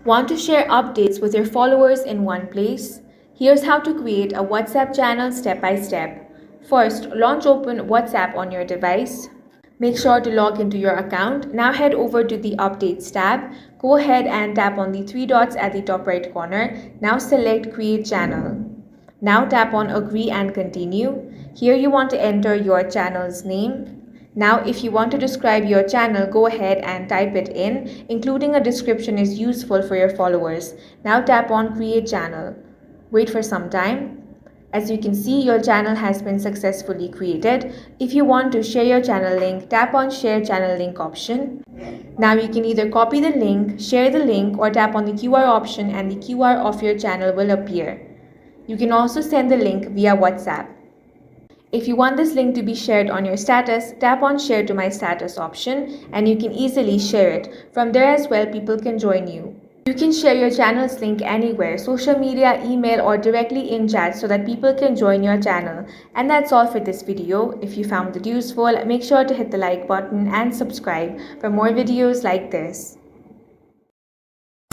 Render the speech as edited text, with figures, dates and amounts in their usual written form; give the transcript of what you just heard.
Want to share updates with your followers in one place? Here's how to create a WhatsApp channel step by step. First, launch open WhatsApp on your device. Make sure to log into your account. Now head over to the Updates tab. Go ahead and tap on the three dots at the top right corner. Now select Create Channel. Now tap on Agree and Continue. Here you want to enter your channel's name. Now if you want to describe your channel, go ahead and type it in. Including a description is useful for your followers. Now tap on Create Channel. Wait for some time. As you can see, your channel has been successfully created. If you want to share your channel link, tap on Share Channel Link option. Now you can either copy the link, share the link, or tap on the QR option and the QR of your channel will appear. You can also send the link via WhatsApp. If you want this link to be shared on your status, tap on Share to My Status option and you can easily share it. From there as well, people can join you. You can share your channel's link anywhere, social media, email, or directly in chat so that people can join your channel. And that's all for this video. If you found it useful, make sure to hit the like button and subscribe for more videos like this.